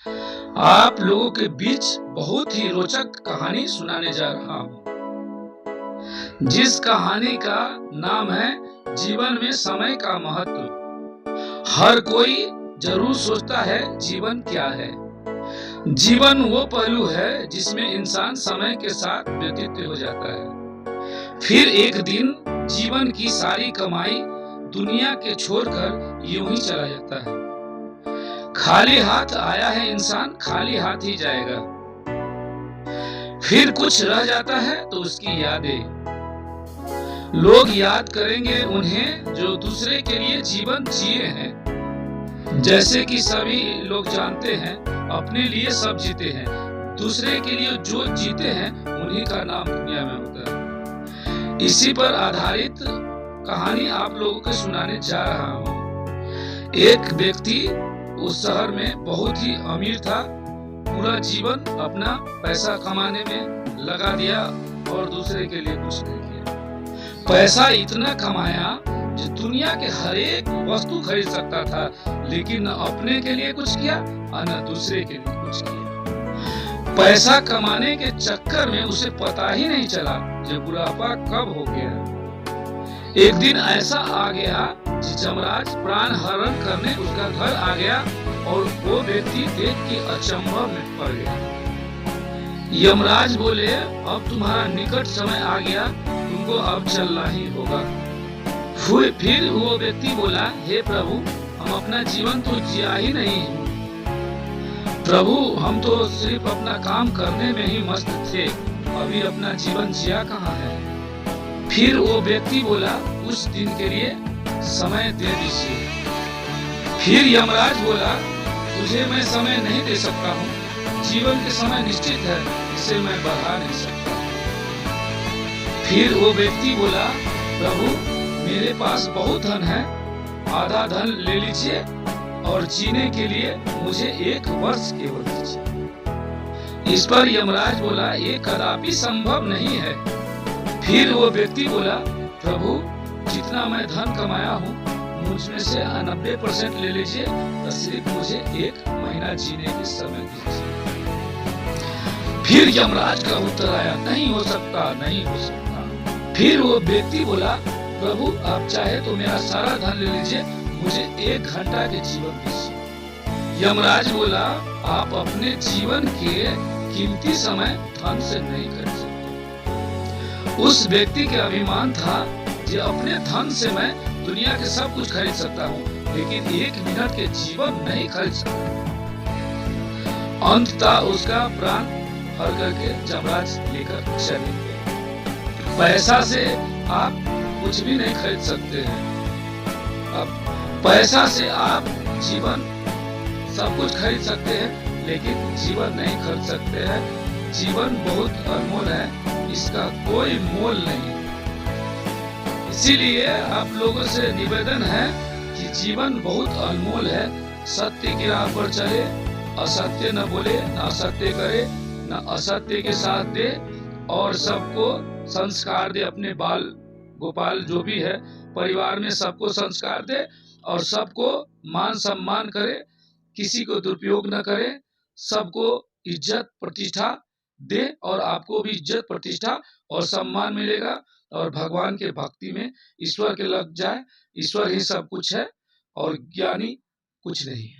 आप लोगों के बीच बहुत ही रोचक कहानी सुनाने जा रहा हूँ, जिस कहानी का नाम है जीवन में समय का महत्व। हर कोई जरूर सोचता है जीवन क्या है। जीवन वो पहलू है जिसमें इंसान समय के साथ व्यतीत हो जाता है। फिर एक दिन जीवन की सारी कमाई दुनिया के छोड़कर यूं ही चला जाता है। खाली हाथ आया है इंसान, खाली हाथ ही जाएगा। फिर कुछ रह जाता है तो उसकी यादें। लोग याद करेंगे उन्हें जो दूसरे के लिए जीवन जिए हैं। जैसे कि सभी लोग जानते हैं, अपने लिए सब जीते हैं, दूसरे के लिए जो जीते हैं उन्हीं का नाम दुनिया में होता है। इसी पर आधारित कहानी आप लोगों को सुनाने जा रहा हूँ। एक व्यक्ति उस शहर में बहुत ही अमीर था। पूरा जीवन अपना पैसा कमाने में लगा दिया और दूसरे के लिए कुछ नहीं किया। पैसा इतना कमाया जो दुनिया के हर एक वस्तु खरीद सकता था, लेकिन न अपने के लिए कुछ किया और न दूसरे के लिए कुछ किया। पैसा कमाने के चक्कर में उसे पता ही नहीं चला जो बुढ़ापा कब हो गया। एक दिन ऐसा आ गया कि यमराज प्राण हरण करने उसका घर आ गया और वो व्यक्ति देख के अचंभव में पड़ गया। यमराज बोले, अब तुम्हारा निकट समय आ गया, तुमको अब चलना ही होगा। फिर वो व्यक्ति बोला, हे प्रभु, हम अपना जीवन तो जिया ही नहीं। प्रभु, हम तो सिर्फ अपना काम करने में ही मस्त थे, अभी अपना जीवन जिया कहाँ है। फिर वो व्यक्ति बोला, कुछ दिन के लिए समय दे दीजिए। फिर यमराज बोला, तुझे मैं समय नहीं दे सकता हूँ, जीवन के समय निश्चित है, इसे मैं बढ़ा नहीं सकता। फिर वो व्यक्ति बोला, प्रभु, मेरे पास बहुत धन है, आधा धन ले लीजिए और जीने के लिए मुझे 1 वर्ष केवल दीजिए। इस पर यमराज बोला, ये कदापि संभव नहीं है। फिर वो व्यक्ति बोला, प्रभु, जितना मैं धन कमाया हूँ मुझमें से 90% ले लीजिए, तो सिर्फ मुझे 1 महीना जीने के समय दीजिए। फिर यमराज का उत्तर आया, नहीं हो सकता, नहीं हो सकता। फिर वो व्यक्ति बोला, प्रभु, आप चाहे तो मेरा सारा धन ले लीजिए, मुझे 1 घंटा के जीवन दीजिए। यमराज बोला, आप अपने जीवन के कीमती समय धन से नहीं खरीद सकते। उस व्यक्ति के अभिमान था कि अपने धन से मैं दुनिया के सब कुछ खरीद सकता हूँ, लेकिन 1 मिनट के जीवन नहीं खरीद सकता। अंततः उसका प्राण हर करके यमराज लेकर चले गए। पैसा से आप कुछ भी नहीं खरीद सकते हैं। अब पैसा से आप जीवन सब कुछ खरीद सकते हैं, लेकिन जीवन नहीं खरीद सकते हैं। जीवन बहुत अनमोल है, इसका कोई मोल नहीं। इसीलिए आप लोगों से निवेदन है कि जीवन बहुत अनमोल है। सत्य की राह पर चले, असत्य न बोले, न असत्य करे, न असत्य के साथ दे, और सबको संस्कार दे। अपने बाल गोपाल जो भी है परिवार में सबको संस्कार दे और सबको मान सम्मान करे, किसी को दुरुपयोग न करे, सबको इज्जत प्रतिष्ठा दे और आपको भी इज्जत प्रतिष्ठा और सम्मान मिलेगा। और भगवान के भक्ति में ईश्वर के लग जाए। ईश्वर ही सब कुछ है और ज्ञानी कुछ नहीं है।